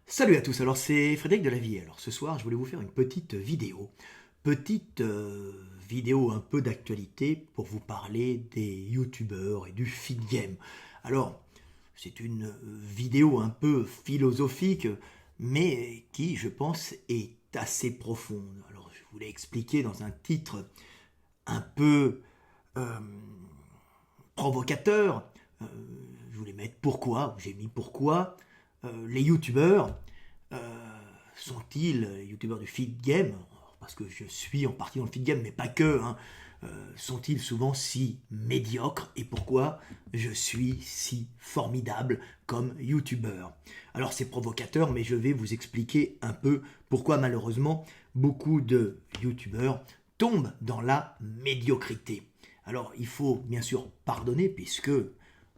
Salut à tous, alors c'est Frédéric de la Vie. Alors ce soir, je voulais vous faire une petite vidéo un peu d'actualité pour vous parler des youtubeurs et du feed game. Alors, c'est une vidéo un peu philosophique, mais qui, je pense, est assez profonde. Alors, je voulais expliquer dans un titre un peu euh, provocateur. Euh, je voulais mettre pourquoi, j'ai mis pourquoi les youtubeurs sont-ils, youtubeurs du feed game, parce que je suis en partie dans le feed game, mais pas que, hein, sont-ils souvent si médiocres et pourquoi je suis si formidable comme youtubeur. Alors c'est provocateur, mais je vais vous expliquer un peu pourquoi malheureusement beaucoup de youtubeurs tombent dans la médiocrité. Alors il faut bien sûr pardonner puisque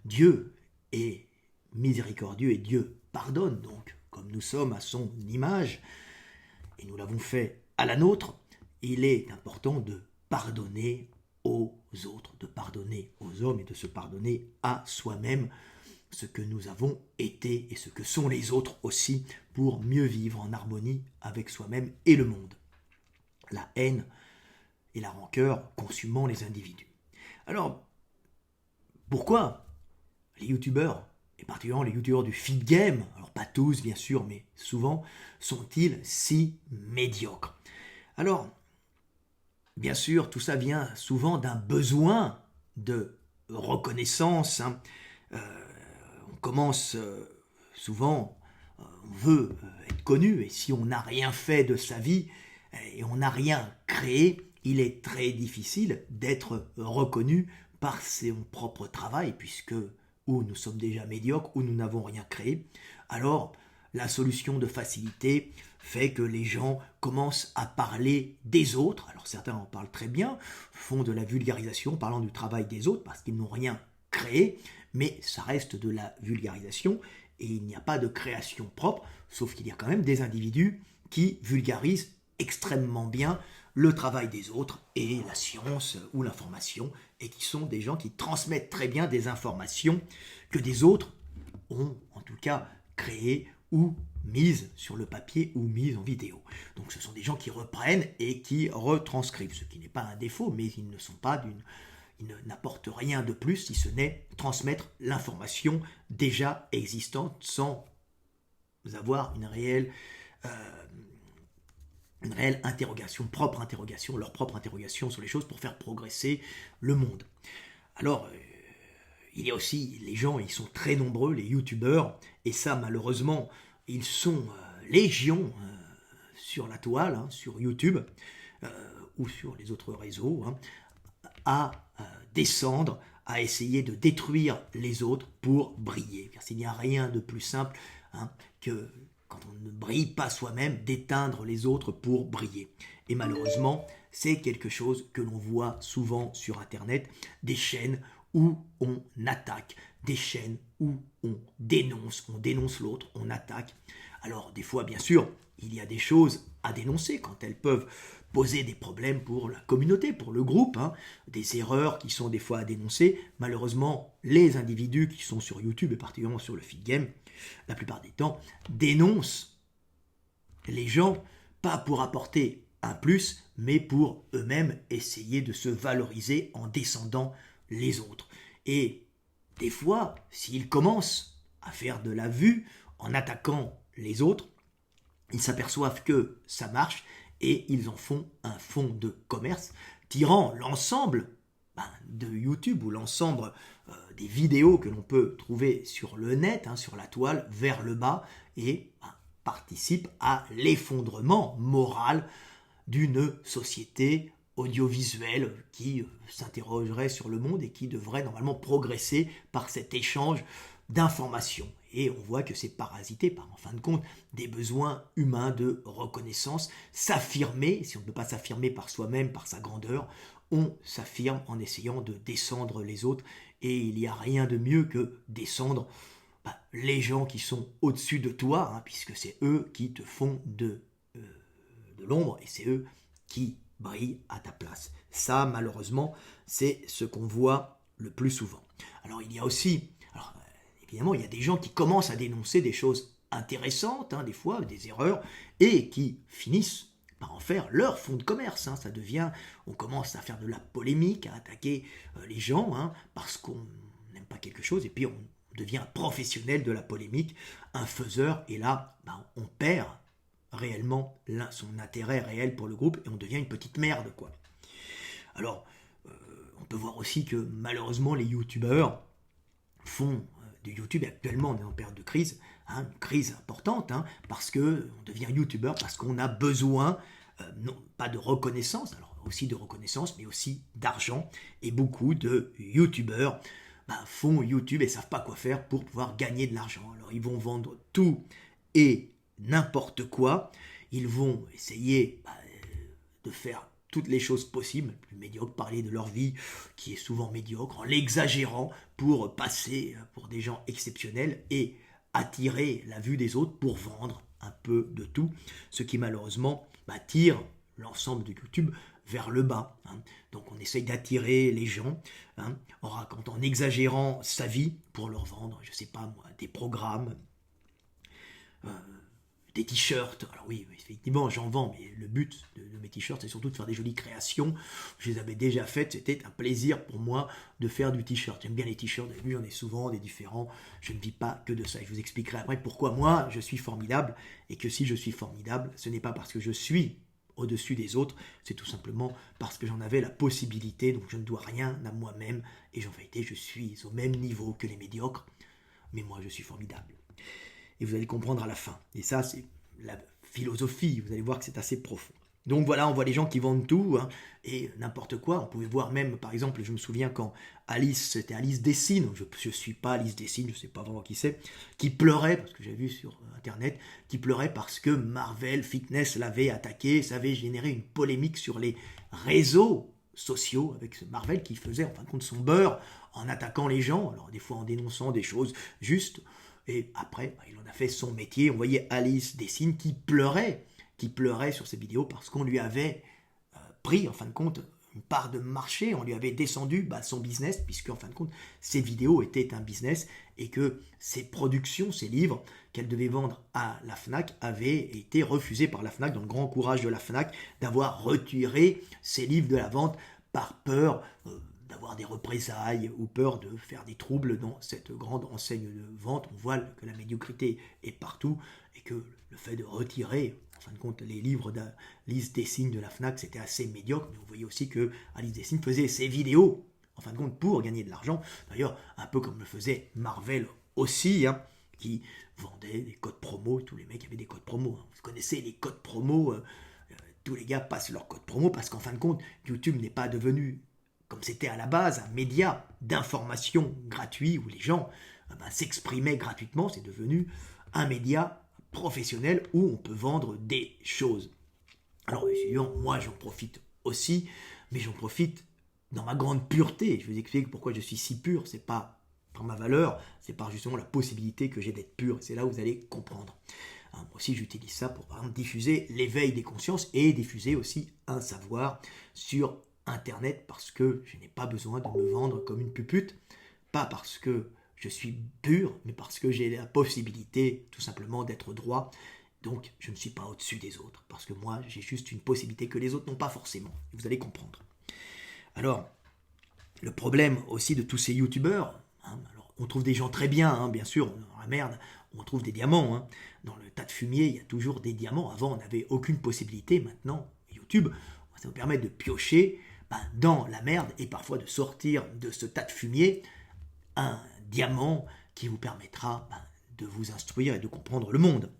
Dieu est miséricordieux et Dieu pardonne. Donc comme nous sommes à son image et nous l'avons fait à la nôtre, il est important de pardonner aux autres, de pardonner aux hommes et de se pardonner à soi-même ce que nous avons été et ce que sont les autres aussi pour mieux vivre en harmonie avec soi-même et le monde. La haine et la rancœur consumant les individus. Alors, pourquoi les youtubeurs, et particulièrement les youtubeurs du feed game, alors pas tous bien sûr, mais souvent, sont-ils si médiocres? Alors, bien sûr, tout ça vient souvent d'un besoin de reconnaissance, hein. On commence souvent, on veut être connu, et si on n'a rien fait de sa vie, et on n'a rien créé, il est très difficile d'être reconnu par son propre travail, puisque ou nous sommes déjà médiocres, ou nous n'avons rien créé. Alors, la solution de facilité fait que les gens commencent à parler des autres. Alors certains en parlent très bien, font de la vulgarisation, parlant du travail des autres, parce qu'ils n'ont rien créé, mais ça reste de la vulgarisation, et il n'y a pas de création propre, sauf qu'il y a quand même des individus qui vulgarisent extrêmement bien le travail des autres et la science ou l'information, et qui sont des gens qui transmettent très bien des informations que des autres ont en tout cas créées ou mises sur le papier ou mises en vidéo. Donc ce sont des gens qui reprennent et qui retranscrivent, ce qui n'est pas un défaut, mais ils ne sont pas d'une... Ils n'apportent rien de plus si ce n'est transmettre l'information déjà existante sans avoir une réelle interrogation, leur propre interrogation sur les choses pour faire progresser le monde. Alors, il y a aussi les gens, ils sont très nombreux, les youtubeurs, et ça malheureusement, ils sont légion sur la toile, hein, sur YouTube, ou sur les autres réseaux, hein, à descendre, à essayer de détruire les autres pour briller. Car s'il n'y a rien de plus simple, hein, que quand on ne brille pas soi-même, d'éteindre les autres pour briller. Et malheureusement, c'est quelque chose que l'on voit souvent sur Internet, des chaînes où on attaque, des chaînes où on dénonce l'autre, on attaque. Alors des fois, bien sûr, il y a des choses à dénoncer quand elles peuvent poser des problèmes pour la communauté, pour le groupe, hein, des erreurs qui sont des fois à dénoncer. Malheureusement, les individus qui sont sur YouTube et particulièrement sur le feed game, la plupart des temps, dénoncent les gens, pas pour apporter un plus, mais pour eux-mêmes essayer de se valoriser en descendant les autres. Et des fois, s'ils commencent à faire de la vue en attaquant les autres, ils s'aperçoivent que ça marche et ils en font un fonds de commerce, tirant l'ensemble de YouTube ou l'ensemble des vidéos que l'on peut trouver sur le net, hein, sur la toile, vers le bas et participe à l'effondrement moral d'une société audiovisuelle qui s'interrogerait sur le monde et qui devrait normalement progresser par cet échange d'informations. Et on voit que c'est parasité par, en fin de compte, des besoins humains de reconnaissance, s'affirmer, si on ne peut pas s'affirmer par soi-même, par sa grandeur, on s'affirme en essayant de descendre les autres, et il n'y a rien de mieux que descendre les gens qui sont au-dessus de toi, hein, puisque c'est eux qui te font de l'ombre, et c'est eux qui brillent à ta place. Ça, malheureusement, c'est ce qu'on voit le plus souvent. Alors il y a aussi, évidemment, il y a des gens qui commencent à dénoncer des choses intéressantes, des fois, des erreurs, et qui finissent par en faire leur fonds de commerce. Ça devient, on commence à faire de la polémique, à attaquer les gens, parce qu'on n'aime pas quelque chose, et puis on devient un professionnel de la polémique, un faiseur, et là, on perd réellement son intérêt réel pour le groupe, et on devient une petite merde, quoi. Alors, on peut voir aussi que malheureusement, les youtubeurs font du YouTube, actuellement on est en période de crise, une crise importante, parce qu'on devient youtubeur, parce qu'on a besoin, non pas de reconnaissance, alors aussi de reconnaissance, mais aussi d'argent, et beaucoup de youtubeurs font YouTube et savent pas quoi faire pour pouvoir gagner de l'argent. Alors ils vont vendre tout et n'importe quoi, ils vont essayer de faire toutes les choses possibles, plus médiocres, parler de leur vie qui est souvent médiocre, en l'exagérant pour passer pour des gens exceptionnels et attirer la vue des autres pour vendre un peu de tout, ce qui malheureusement tire l'ensemble de YouTube vers le bas. Donc on essaye d'attirer les gens en racontant, en exagérant sa vie pour leur vendre, je sais pas moi, des programmes, des t-shirts. Alors oui, effectivement, j'en vends, mais le but de mes t-shirts, c'est surtout de faire des jolies créations. Je les avais déjà faites, c'était un plaisir pour moi de faire du t-shirt. J'aime bien les t-shirts, vous avez vu, j'en ai souvent des différents. Je ne vis pas que de ça. Et je vous expliquerai après pourquoi moi, je suis formidable, et que si je suis formidable, ce n'est pas parce que je suis au-dessus des autres, c'est tout simplement parce que j'en avais la possibilité, donc je ne dois rien à moi-même, et en vérité, je suis au même niveau que les médiocres, mais moi, je suis formidable. Et vous allez comprendre à la fin. Et ça, c'est la philosophie. Vous allez voir que c'est assez profond. Donc voilà, on voit les gens qui vendent tout, et n'importe quoi. On pouvait voir même, par exemple, je me souviens quand c'était Alice Dessine, je ne suis pas Alice Dessine, je ne sais pas vraiment qui c'est, qui pleurait, parce que j'ai vu sur Internet, qui pleurait parce que Marvel Fitness l'avait attaqué, ça avait généré une polémique sur les réseaux sociaux avec ce Marvel qui faisait en fin de compte son beurre en attaquant les gens, alors des fois en dénonçant des choses justes. Et après, il en a fait son métier. On voyait Alice Dessine qui pleurait sur ses vidéos parce qu'on lui avait pris, en fin de compte, une part de marché. On lui avait descendu son business, puisque en fin de compte, ses vidéos étaient un business et que ses productions, ses livres qu'elle devait vendre à la FNAC avaient été refusés par la FNAC, dans le grand courage de la FNAC, d'avoir retiré ses livres de la vente par peur d'avoir des représailles ou peur de faire des troubles dans cette grande enseigne de vente. On voit que la médiocrité est partout et que le fait de retirer, en fin de compte, les livres d'Alice Dessine de la FNAC, c'était assez médiocre. Mais vous voyez aussi que Alice Dessine faisait ses vidéos, en fin de compte, pour gagner de l'argent. D'ailleurs, un peu comme le faisait Marvel aussi, qui vendait des codes promo. Tous les mecs avaient des codes promo. Vous connaissez les codes promo. Tous les gars passent leurs codes promo parce qu'en fin de compte, YouTube n'est pas devenu, comme c'était à la base, un média d'information gratuit où les gens s'exprimaient gratuitement. C'est devenu un média professionnel où on peut vendre des choses. Alors, évidemment, moi, j'en profite aussi, mais j'en profite dans ma grande pureté. Je vais vous expliquer pourquoi je suis si pur. C'est pas par ma valeur, c'est par justement la possibilité que j'ai d'être pur. C'est là où vous allez comprendre. Moi aussi, j'utilise ça pour, par exemple, diffuser l'éveil des consciences et diffuser aussi un savoir sur Internet, parce que je n'ai pas besoin de me vendre comme une pupute, pas parce que je suis pur, mais parce que j'ai la possibilité tout simplement d'être droit. Donc je ne suis pas au-dessus des autres, parce que moi j'ai juste une possibilité que les autres n'ont pas forcément. Vous allez comprendre. Alors, le problème aussi de tous ces youtubeurs, alors on trouve des gens très bien, bien sûr, dans la merde, on trouve des diamants. Dans le tas de fumier, il y a toujours des diamants. Avant, on n'avait aucune possibilité. Maintenant, YouTube, ça vous permet de piocher dans la merde et parfois de sortir de ce tas de fumier un diamant qui vous permettra de vous instruire et de comprendre le monde.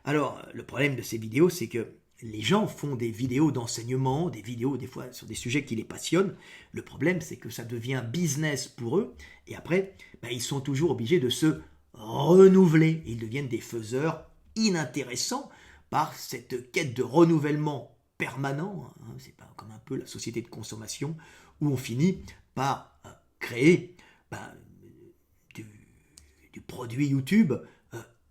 Alors, le problème de ces vidéos, c'est que les gens font des vidéos d'enseignement, des vidéos des fois sur des sujets qui les passionnent. Le problème, c'est que ça devient business pour eux. Et après, ils sont toujours obligés de se renouveler. Ils deviennent des faiseurs inintéressants par cette quête de renouvellement permanent. C'est pas comme un peu la société de consommation où on finit par créer du produit YouTube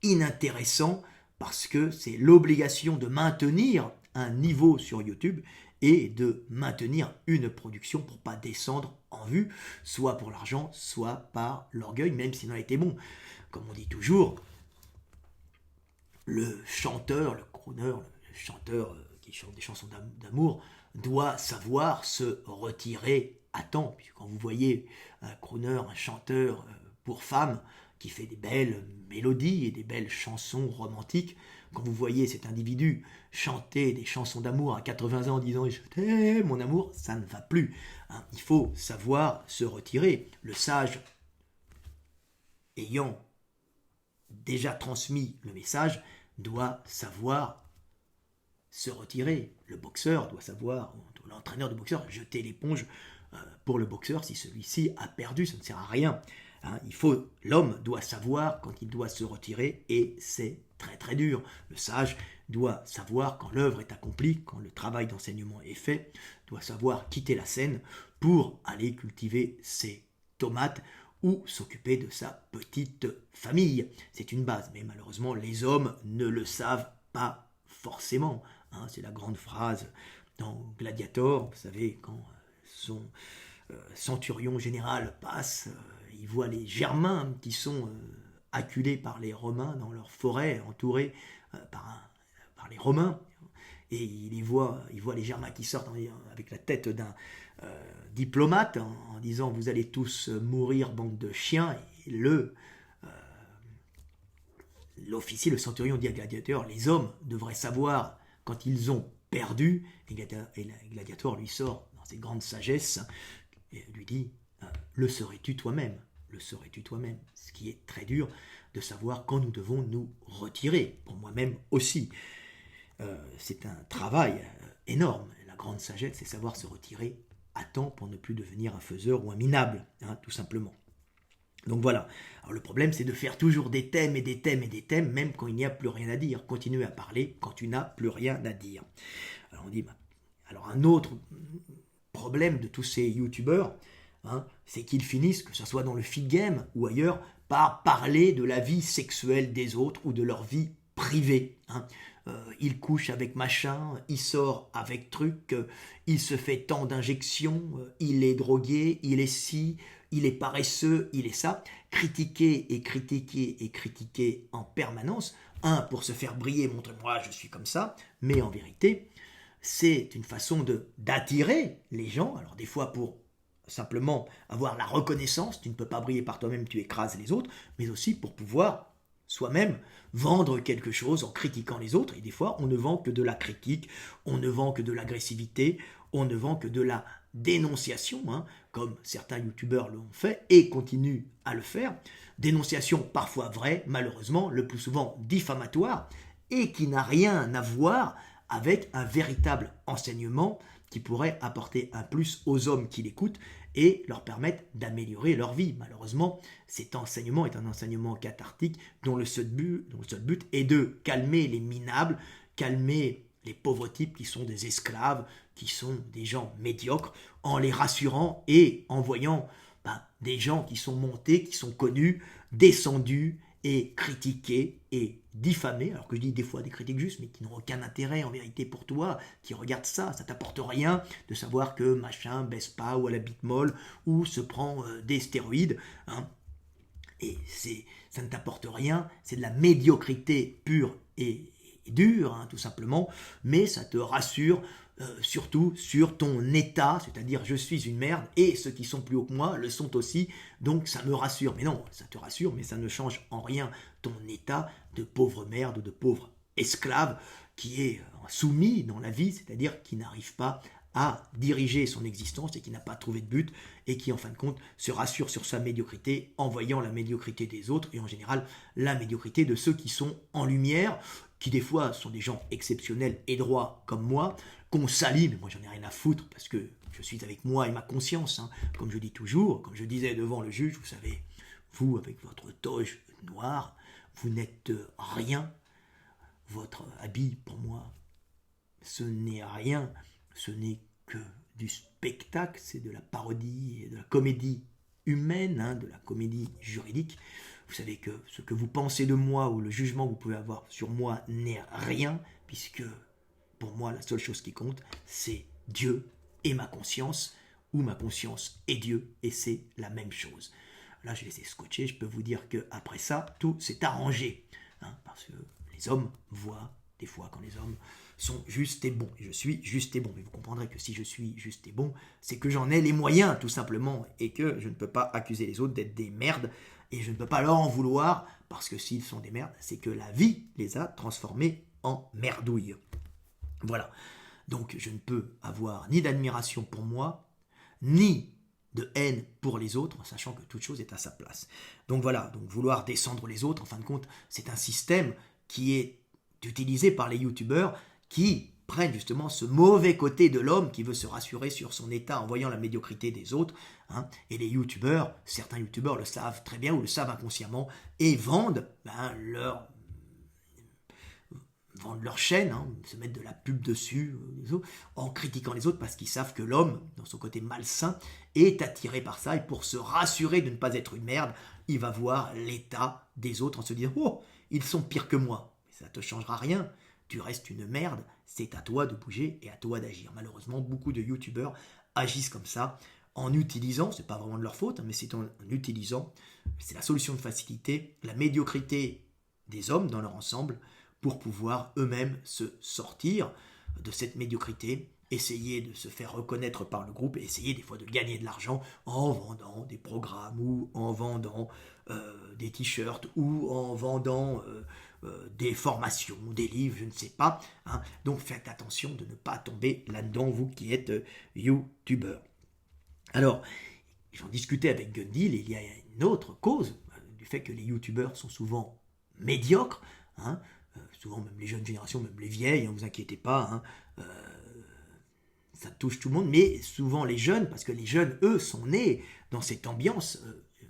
inintéressant, parce que c'est l'obligation de maintenir un niveau sur YouTube et de maintenir une production pour pas descendre en vue, soit pour l'argent, soit par l'orgueil, même s'il en a été bon. Comme on dit toujours, le chanteur, le crooner, le chanteur qui chante des chansons d'amour, doit savoir se retirer à temps. Puis quand vous voyez un crooner, un chanteur pour femmes qui fait des belles mélodies et des belles chansons romantiques, quand vous voyez cet individu chanter des chansons d'amour à 80 ans en disant « Je t'aime, mon amour », ça ne va plus. Hein. Il faut savoir se retirer. Le sage, ayant déjà transmis le message, doit savoir se retirer. Le boxeur doit savoir, l'entraîneur de boxeur, jeter l'éponge pour le boxeur si celui-ci a perdu, ça ne sert à rien. Hein, l'homme doit savoir quand il doit se retirer et c'est très très dur. Le sage doit savoir quand l'œuvre est accomplie, quand le travail d'enseignement est fait, doit savoir quitter la scène pour aller cultiver ses tomates ou s'occuper de sa petite famille. C'est une base, mais malheureusement les hommes ne le savent pas forcément. Hein, c'est la grande phrase dans Gladiator, vous savez, quand son centurion général passe, il voit les Germains qui sont acculés par les Romains dans leur forêt, entourés par les Romains, et il voit les Germains qui sortent avec la tête d'un diplomate en disant « Vous allez tous mourir, bande de chiens », et l'officier, le centurion dit à Gladiator « Les hommes devraient savoir quand ils ont perdu », et Gladiator lui sort dans ses grandes sagesses, et lui dit « Le saurais-tu toi-même ?» Le saurais-tu toi-même, ce qui est très dur de savoir quand nous devons nous retirer, pour moi-même aussi. C'est un travail énorme. La grande sagesse, c'est savoir se retirer à temps pour ne plus devenir un faiseur ou un minable, hein, tout simplement. Donc voilà. Alors le problème, c'est de faire toujours des thèmes et des thèmes et des thèmes, même quand il n'y a plus rien à dire. Continuer à parler quand tu n'as plus rien à dire. Alors on dit, alors un autre problème de tous ces youtubeurs, hein, c'est qu'ils finissent, que ce soit dans le feed game ou ailleurs, par parler de la vie sexuelle des autres ou de leur vie privée. Hein. Il couche avec machin, il sort avec truc, il se fait tant d'injections, il est drogué, il est ci, il est paresseux, il est ça. Critiquer et critiquer et critiquer en permanence. Pour se faire briller, montrez-moi, je suis comme ça. Mais en vérité, c'est une façon d'attirer les gens. Alors des fois pour simplement avoir la reconnaissance, tu ne peux pas briller par toi-même, tu écrases les autres, mais aussi pour pouvoir soi-même vendre quelque chose en critiquant les autres. Et des fois, on ne vend que de la critique, on ne vend que de l'agressivité, on ne vend que de la dénonciation, hein, comme certains youtubeurs l'ont fait et continuent à le faire. Dénonciation parfois vraie, malheureusement, le plus souvent diffamatoire, et qui n'a rien à voir avec un véritable enseignement qui pourrait apporter un plus aux hommes qui l'écoutent et leur permettre d'améliorer leur vie. Malheureusement, cet enseignement est un enseignement cathartique dont le seul but est de calmer les minables, calmer les pauvres types qui sont des esclaves, qui sont des gens médiocres, en les rassurant et en voyant des gens qui sont montés, qui sont connus, descendus et critiqués et diffamés, alors que je dis des fois des critiques justes, mais qui n'ont aucun intérêt en vérité pour toi, qui regardent ça t'apporte rien de savoir que machin baisse pas ou à la bite molle ou se prend des stéroïdes, hein. Et ça ne t'apporte rien, c'est de la médiocrité pure et dure, hein, tout simplement, mais ça te rassure surtout sur ton état, c'est-à-dire je suis une merde et ceux qui sont plus haut que moi le sont aussi, donc ça me rassure. Mais non, ça te rassure, mais ça ne change en rien ton état de pauvre merde, de pauvre esclave qui est soumis dans la vie, c'est-à-dire qui n'arrive pas à diriger son existence et qui n'a pas trouvé de but et qui en fin de compte se rassure sur sa médiocrité en voyant la médiocrité des autres et en général la médiocrité de ceux qui sont en lumière, qui des fois sont des gens exceptionnels et droits comme moi, qu'on salit, mais moi j'en ai rien à foutre parce que je suis avec moi et ma conscience, hein. Comme je dis toujours, comme je disais devant le juge, vous savez, vous avec votre toge noire, vous n'êtes rien, votre habit pour moi, ce n'est rien, ce n'est que du spectacle, c'est de la parodie et de la comédie humaine, hein, de la comédie juridique. Vous savez que ce que vous pensez de moi ou le jugement que vous pouvez avoir sur moi n'est rien, puisque pour moi la seule chose qui compte, c'est Dieu et ma conscience, ou ma conscience et Dieu, et c'est la même chose. Là, je les ai scotchés, je peux vous dire qu'après ça, tout s'est arrangé, hein, parce que les hommes voient des fois quand les hommes sont justes et bons. Et je suis juste et bon. Mais vous comprendrez que si je suis juste et bon, c'est que j'en ai les moyens, tout simplement, et que je ne peux pas accuser les autres d'être des merdes, et je ne peux pas leur en vouloir, parce que s'ils sont des merdes, c'est que la vie les a transformés en merdouilles. Voilà. Donc je ne peux avoir ni d'admiration pour moi, ni de haine pour les autres, en sachant que toute chose est à sa place. Donc voilà, donc vouloir descendre les autres, en fin de compte, c'est un système qui est utilisé par les youtubeurs qui prennent justement ce mauvais côté de l'homme qui veut se rassurer sur son état en voyant la médiocrité des autres. Hein, et les youtubeurs, certains youtubeurs le savent très bien ou le savent inconsciemment et vendent leur chaîne, hein, se mettre de la pub dessus, en critiquant les autres parce qu'ils savent que l'homme, dans son côté malsain, est attiré par ça et pour se rassurer de ne pas être une merde, il va voir l'état des autres en se disant « Oh, ils sont pires que moi ». Mais ça ne te changera rien, tu restes une merde, c'est à toi de bouger et à toi d'agir. Malheureusement, beaucoup de youtubeurs agissent comme ça en utilisant, c'est pas vraiment de leur faute, mais c'est en utilisant, c'est la solution de facilité, la médiocrité des hommes dans leur ensemble, pour pouvoir eux-mêmes se sortir de cette médiocrité, essayer de se faire reconnaître par le groupe et essayer des fois de gagner de l'argent en vendant des programmes ou en vendant des t-shirts ou en vendant des formations, des livres, je ne sais pas. Hein. Donc faites attention de ne pas tomber là-dedans, vous qui êtes youtubeur. Alors, j'en discutais avec Gundil, il y a une autre cause du fait que les youtubeurs sont souvent médiocres, hein, souvent même les jeunes générations, même les vieilles, ne vous inquiétez pas, hein, ça touche tout le monde, mais souvent les jeunes, parce que les jeunes, eux, sont nés dans cette ambiance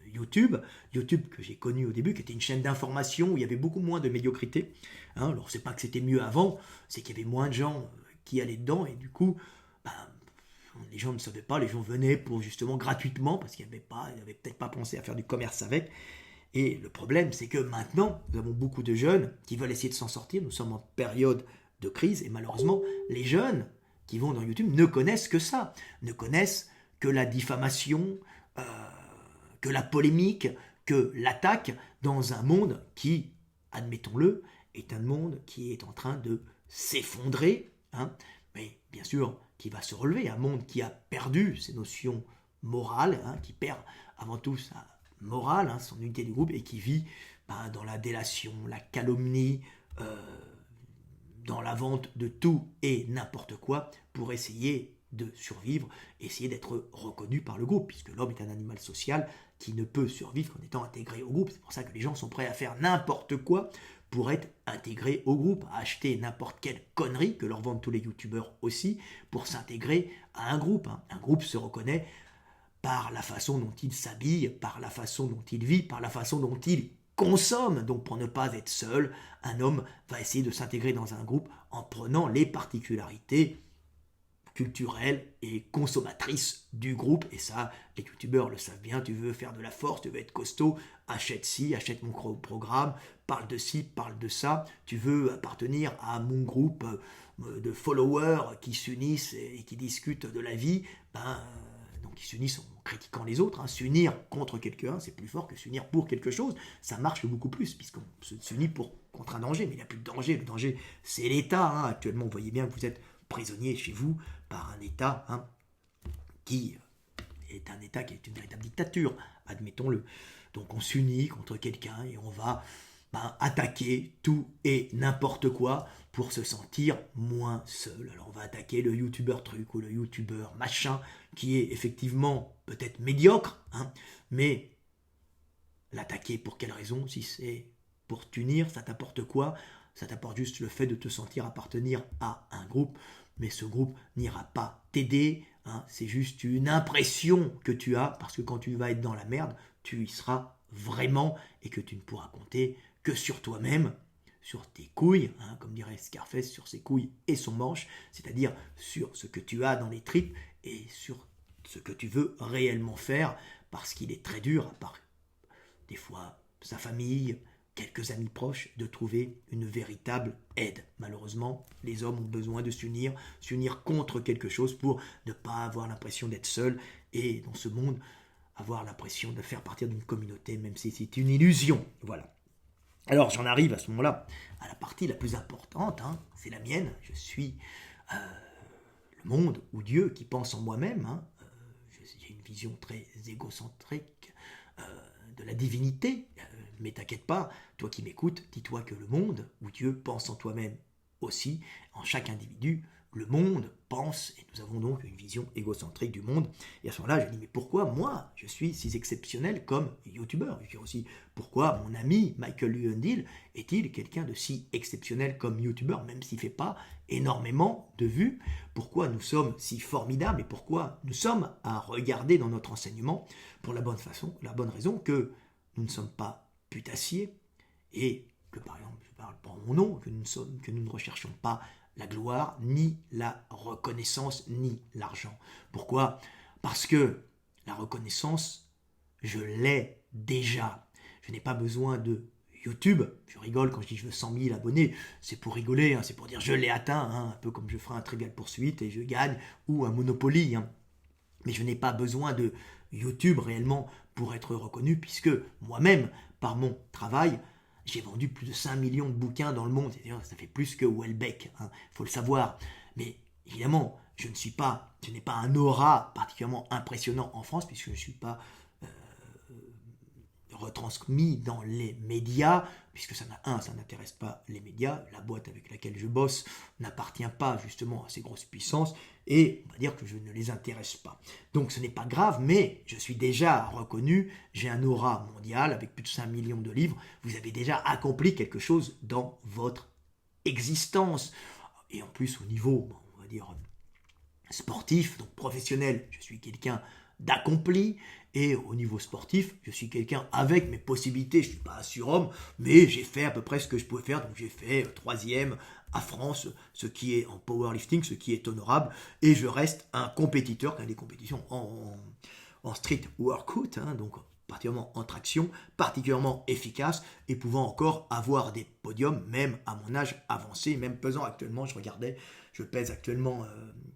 YouTube que j'ai connu au début, qui était une chaîne d'information où il y avait beaucoup moins de médiocrité. Hein, alors c'est pas que c'était mieux avant, c'est qu'il y avait moins de gens qui allaient dedans, et du coup, les gens ne savaient pas, les gens venaient pour justement gratuitement, parce qu'ils n'avaient peut-être pas pensé à faire du commerce avec. Et le problème, c'est que maintenant, nous avons beaucoup de jeunes qui veulent essayer de s'en sortir. Nous sommes en période de crise et malheureusement, les jeunes qui vont dans YouTube ne connaissent que ça, ne connaissent que la diffamation, que la polémique, que l'attaque dans un monde qui, admettons-le, est un monde qui est en train de s'effondrer, hein, mais bien sûr qui va se relever, un monde qui a perdu ses notions morales, hein, qui perd avant tout sa morale, hein, son unité du groupe, et qui vit dans la délation, la calomnie, dans la vente de tout et n'importe quoi pour essayer de survivre, essayer d'être reconnu par le groupe, puisque l'homme est un animal social qui ne peut survivre qu'en étant intégré au groupe. C'est pour ça que les gens sont prêts à faire n'importe quoi pour être intégrés au groupe, à acheter n'importe quelle connerie que leur vendent tous les youtubeurs aussi, pour s'intégrer à un groupe. Hein. Un groupe se reconnaît par la façon dont il s'habille, par la façon dont il vit, par la façon dont il consomme. Donc pour ne pas être seul, un homme va essayer de s'intégrer dans un groupe en prenant les particularités culturelles et consommatrices du groupe. Et ça, les youtubeurs le savent bien, tu veux faire de la force, tu veux être costaud, achète ci, achète mon programme, parle de ci, parle de ça, tu veux appartenir à mon groupe de followers qui s'unissent et qui discutent de la vie, donc ils s'unissent en critiquant les autres. Hein. S'unir contre quelqu'un, c'est plus fort que s'unir pour quelque chose. Ça marche beaucoup plus, puisqu'on s'unit contre un danger, mais il n'y a plus de danger. Le danger, c'est l'État. Hein. Actuellement, vous voyez bien que vous êtes prisonnier chez vous par un État qui est un État qui est une véritable dictature, admettons-le. Donc on s'unit contre quelqu'un et on va attaquer tout et n'importe quoi pour se sentir moins seul. Alors on va attaquer le youtubeur truc ou le youtubeur machin qui est effectivement peut-être médiocre, hein, mais l'attaquer pour quelle raison? Si c'est pour t'unir, ça t'apporte quoi? Ça t'apporte juste le fait de te sentir appartenir à un groupe, mais ce groupe n'ira pas t'aider, hein, c'est juste une impression que tu as, parce que quand tu vas être dans la merde, tu y seras vraiment et que tu ne pourras compter que sur toi-même, sur tes couilles, hein, comme dirait Scarface, sur ses couilles et son manche, c'est-à-dire sur ce que tu as dans les tripes et sur ce que tu veux réellement faire, parce qu'il est très dur, à part des fois sa famille, quelques amis proches, de trouver une véritable aide. Malheureusement, les hommes ont besoin de s'unir contre quelque chose pour ne pas avoir l'impression d'être seul et dans ce monde, avoir l'impression de faire partie d'une communauté, même si c'est une illusion. Voilà. Alors j'en arrive à ce moment-là à la partie la plus importante, hein, c'est la mienne. Je suis le monde ou Dieu qui pense en moi-même. Hein. J'ai une vision très égocentrique de la divinité. Mais t'inquiète pas, toi qui m'écoutes, dis-toi que le monde ou Dieu pense en toi-même aussi, en chaque individu. Le monde pense, et nous avons donc une vision égocentrique du monde. Et à ce moment-là, je dis, mais pourquoi moi, je suis si exceptionnel comme youtubeur? Je dis aussi, pourquoi mon ami Michael Lewandale est-il quelqu'un de si exceptionnel comme youtubeur, même s'il ne fait pas énormément de vues? Pourquoi nous sommes si formidables et pourquoi nous sommes à regarder dans notre enseignement pour la bonne raison que nous ne sommes pas putassiers et que, par exemple, je parle pour mon nom, que nous ne recherchons pas la gloire, ni la reconnaissance, ni l'argent. Pourquoi? Parce que la reconnaissance, je l'ai déjà. Je n'ai pas besoin de YouTube. Je rigole quand je dis je veux 100 000 abonnés. C'est pour rigoler, hein, c'est pour dire je l'ai atteint, hein, un peu comme je ferai un Trivial Poursuite et je gagne, ou un Monopoly. Hein. Mais je n'ai pas besoin de YouTube réellement pour être reconnu, puisque moi-même, par mon travail, j'ai vendu plus de 5 millions de bouquins dans le monde. C'est-à-dire, ça fait plus que Welbeck, il faut le savoir. Mais évidemment, je n'ai pas un aura particulièrement impressionnant en France, puisque je ne suis pas retransmis dans les médias, puisque ça n'intéresse pas les médias. La boîte avec laquelle je bosse n'appartient pas justement à ces grosses puissances, et on va dire que je ne les intéresse pas. Donc ce n'est pas grave, mais je suis déjà reconnu, j'ai un aura mondial avec plus de 5 millions de livres, vous avez déjà accompli quelque chose dans votre existence. Et en plus au niveau, on va dire, sportif, donc professionnel, je suis quelqu'un d'accompli, et au niveau sportif, je suis quelqu'un avec mes possibilités, je ne suis pas un surhomme, mais j'ai fait à peu près ce que je pouvais faire, donc j'ai fait troisième à France, ce qui est en powerlifting, ce qui est honorable, et je reste un compétiteur, quand des compétitions en street workout, hein, donc particulièrement en traction, particulièrement efficace, et pouvant encore avoir des podiums, même à mon âge avancé, même pesant actuellement, je pèse actuellement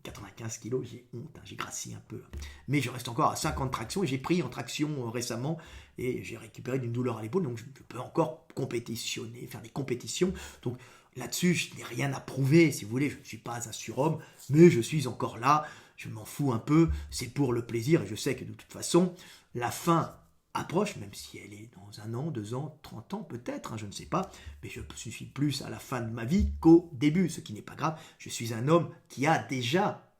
95 kilos, j'ai honte, hein, j'ai grassi un peu. Mais je reste encore à 50 tractions, et j'ai pris en traction récemment, et j'ai récupéré d'une douleur à l'épaule, donc je peux encore compétitionner, faire des compétitions. Donc là-dessus, je n'ai rien à prouver, si vous voulez, je ne suis pas un surhomme, mais je suis encore là, je m'en fous un peu, c'est pour le plaisir, et je sais que de toute façon, la fin approche, même si elle est dans 1 an, 2 ans, 30 ans peut-être, hein, je ne sais pas, mais je suis plus à la fin de ma vie qu'au début, ce qui n'est pas grave. Je suis un homme qui a déjà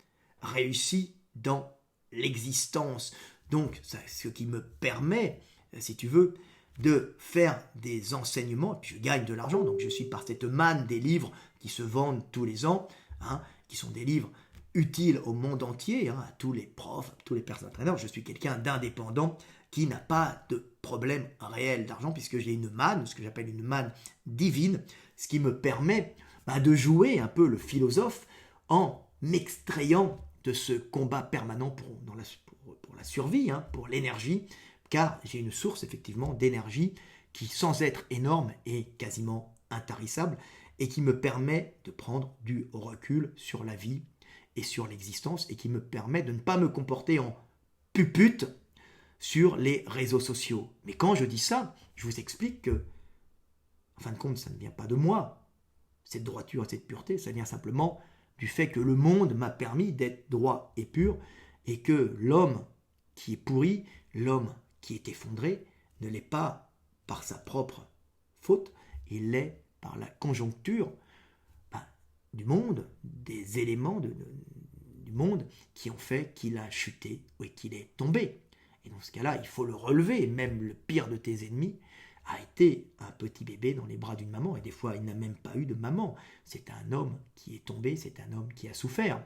réussi dans l'existence. Donc, ce qui me permet, si tu veux, de faire des enseignements, et puis je gagne de l'argent, donc je suis par cette manne des livres qui se vendent tous les ans, hein, qui sont des livres utiles au monde entier, hein, à tous les profs, à tous les personnes entraîneurs. Je suis quelqu'un d'indépendant qui n'a pas de problème réel d'argent, puisque j'ai une manne, ce que j'appelle une manne divine, ce qui me permet de jouer un peu le philosophe en m'extrayant de ce combat permanent pour la survie, hein, pour l'énergie, car j'ai une source effectivement d'énergie qui, sans être énorme, est quasiment intarissable, et qui me permet de prendre du recul sur la vie et sur l'existence, et qui me permet de ne pas me comporter en pupute sur les réseaux sociaux. Mais quand je dis ça, je vous explique que, en fin de compte, ça ne vient pas de moi. Cette droiture et cette pureté, ça vient simplement du fait que le monde m'a permis d'être droit et pur, et que l'homme qui est pourri, l'homme qui est effondré, ne l'est pas par sa propre faute, il l'est par la conjoncture du monde, des éléments du monde qui ont fait qu'il a chuté et qu'il est tombé. Et dans ce cas-là, il faut le relever. Même le pire de tes ennemis a été un petit bébé dans les bras d'une maman. Et des fois, il n'a même pas eu de maman. C'est un homme qui est tombé, c'est un homme qui a souffert.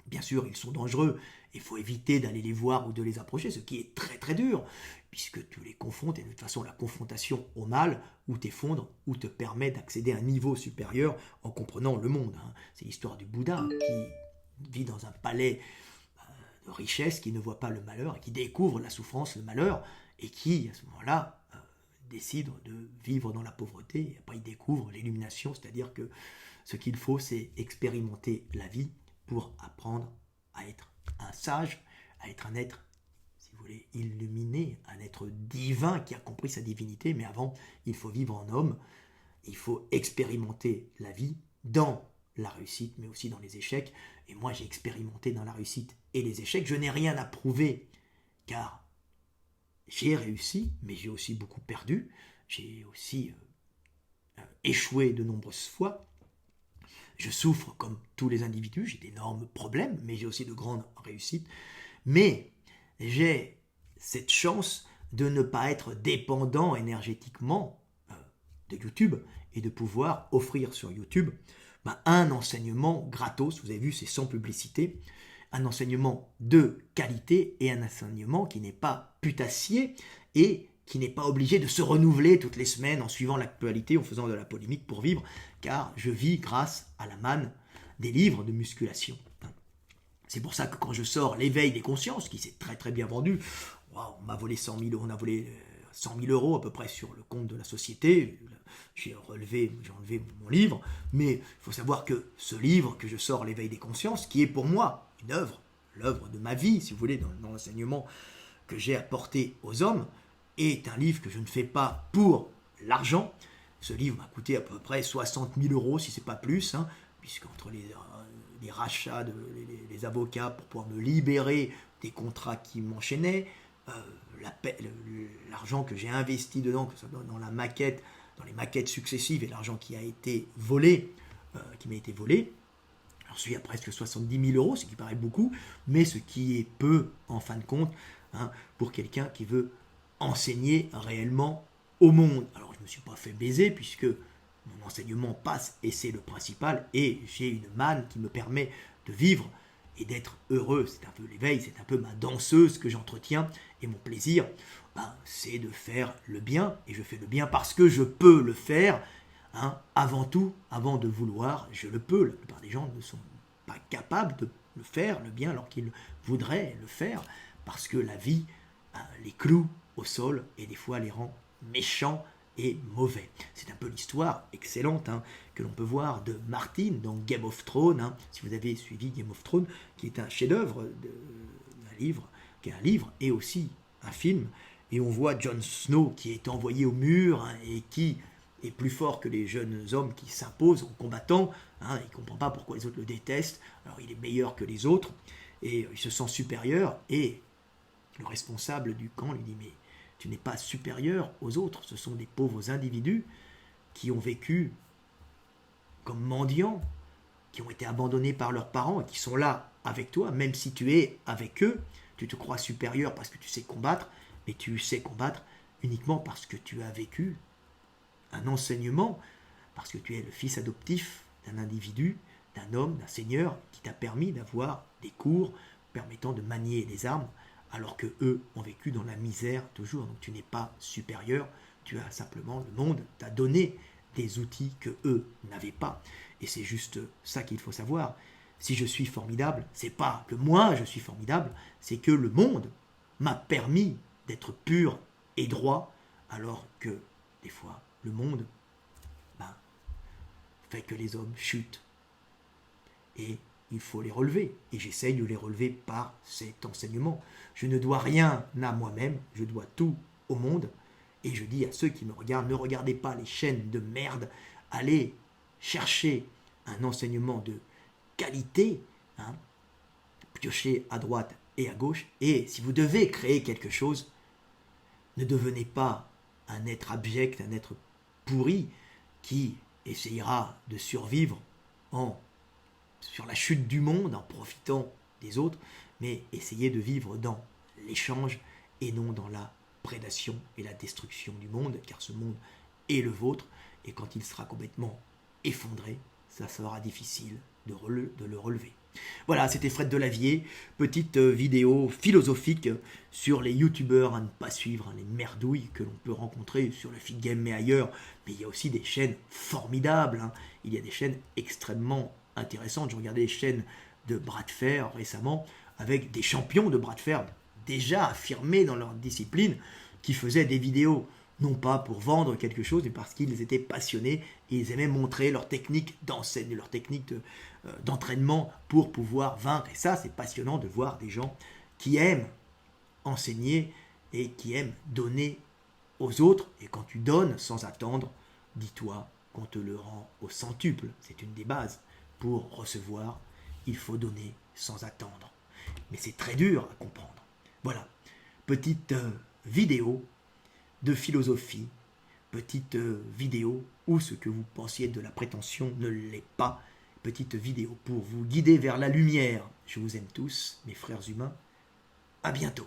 Bien sûr, ils sont dangereux. Il faut éviter d'aller les voir ou de les approcher, ce qui est très très dur, puisque tu les confrontes. Et de toute façon, la confrontation au mal, ou t'effondre, ou te permet d'accéder à un niveau supérieur en comprenant le monde. Hein. C'est l'histoire du Bouddha qui vit dans un palais de richesse, qui ne voit pas le malheur, et qui découvre la souffrance, le malheur, et qui, à ce moment-là, décide de vivre dans la pauvreté. Et après, il découvre l'illumination, c'est-à-dire que ce qu'il faut, c'est expérimenter la vie pour apprendre à être un sage, à être un être, si vous voulez, voulez, illuminé, un être divin qui a compris sa divinité, mais avant, il faut vivre en homme, il faut expérimenter la vie dans la réussite, mais aussi dans les échecs. Et moi, j'ai expérimenté dans la réussite et les échecs. Je n'ai rien à prouver, car j'ai réussi, mais j'ai aussi beaucoup perdu. J'ai aussi échoué de nombreuses fois. Je souffre comme tous les individus, j'ai d'énormes problèmes, mais j'ai aussi de grandes réussites. Mais j'ai cette chance de ne pas être dépendant énergétiquement de YouTube et de pouvoir offrir sur YouTube un enseignement gratos, vous avez vu, c'est sans publicité, un enseignement de qualité et un enseignement qui n'est pas putassier et qui n'est pas obligé de se renouveler toutes les semaines en suivant l'actualité, en faisant de la polémique pour vivre, car je vis grâce à la manne des livres de musculation. C'est pour ça que quand je sors l'éveil des consciences, qui s'est très très bien vendu, on m'a volé 100 000, on a volé 100 000 euros à peu près sur le compte de la société, j'ai enlevé mon livre, mais il faut savoir que ce livre que je sors, l'éveil des consciences, qui est pour moi une œuvre, l'œuvre de ma vie, si vous voulez, dans l'enseignement que j'ai apporté aux hommes, est un livre que je ne fais pas pour l'argent. Ce livre m'a coûté à peu près 60 000 euros, si ce n'est pas plus, puisqu'entre les rachats, les avocats pour pouvoir me libérer des contrats qui m'enchaînaient, l'argent que j'ai investi dedans, que ce soit dans la maquette, dans les maquettes successives, et l'argent qui a été volé, qui m'a été volé, j'en suis à presque 70 000 euros, ce qui paraît beaucoup, mais ce qui est peu en fin de compte, pour quelqu'un qui veut enseigner réellement au monde. Alors je ne me suis pas fait baiser puisque mon enseignement passe et c'est le principal, et j'ai une manne qui me permet de vivre et d'être heureux. C'est un peu l'éveil, c'est un peu ma danseuse que j'entretiens, et mon plaisir, c'est de faire le bien, et je fais le bien parce que je peux le faire. Avant tout, avant de vouloir, je le peux. La plupart des gens ne sont pas capables de le faire, le bien, alors qu'ils voudraient le faire, parce que la vie les cloue au sol et des fois les rend méchants et mauvais. C'est un peu l'histoire excellente que l'on peut voir de Martin dans Game of Thrones, si vous avez suivi Game of Thrones, qui est un chef-d'œuvre d'un livre, qui est un livre et aussi un film, et on voit Jon Snow qui est envoyé au mur et qui est plus fort que les jeunes hommes qui s'imposent en combattant, il ne comprend pas pourquoi les autres le détestent, alors il est meilleur que les autres, et il se sent supérieur, et le responsable du camp lui dit « mais tu n'es pas supérieur aux autres, ce sont des pauvres individus qui ont vécu comme mendiants, qui ont été abandonnés par leurs parents et qui sont là avec toi, même si tu es avec eux, tu te crois supérieur parce que tu sais combattre, mais tu sais combattre uniquement parce que tu as vécu un enseignement, parce que tu es le fils adoptif d'un individu, d'un homme, d'un seigneur qui t'a permis d'avoir des cours permettant de manier les armes, alors que eux ont vécu dans la misère toujours. Donc tu n'es pas supérieur, tu as simplement, le monde t'a donné des outils que eux n'avaient pas. Et c'est juste ça qu'il faut savoir. Si je suis formidable, c'est pas que moi je suis formidable, c'est que le monde m'a permis d'être pur et droit, alors que des fois le monde fait que les hommes chutent. Et il faut les relever. Et j'essaye de les relever par cet enseignement. Je ne dois rien à moi-même, je dois tout au monde. Et je dis à ceux qui me regardent, ne regardez pas les chaînes de merde, allez chercher un enseignement de qualité, piochez à droite et à gauche. Et si vous devez créer quelque chose, ne devenez pas un être abject, un être pourri qui essayera de survivre sur la chute du monde en profitant des autres, mais essayez de vivre dans l'échange et non dans la prédation et la destruction du monde, car ce monde est le vôtre, et quand il sera complètement effondré, ça sera difficile de le relever. Voilà, c'était Fred Delavier, petite vidéo philosophique sur les youtubeurs à ne pas suivre, les merdouilles que l'on peut rencontrer sur le feed game mais ailleurs, mais il y a aussi des chaînes formidables, il y a des chaînes extrêmement intéressantes. Je regardais les chaînes de bras de fer récemment avec des champions de bras de fer déjà affirmés dans leur discipline qui faisaient des vidéos non pas pour vendre quelque chose, mais parce qu'ils étaient passionnés et ils aimaient montrer leur technique d'enseigne, leur technique d'entraînement pour pouvoir vaincre. Et ça, c'est passionnant de voir des gens qui aiment enseigner et qui aime donner aux autres. Et quand tu donnes sans attendre, dis-toi qu'on te le rend au centuple. C'est une des bases. Pour recevoir, il faut donner sans attendre. Mais c'est très dur à comprendre. Voilà, petite vidéo de philosophie, petite vidéo où ce que vous pensiez de la prétention ne l'est pas. Petite vidéo pour vous guider vers la lumière. Je vous aime tous, mes frères humains. À bientôt.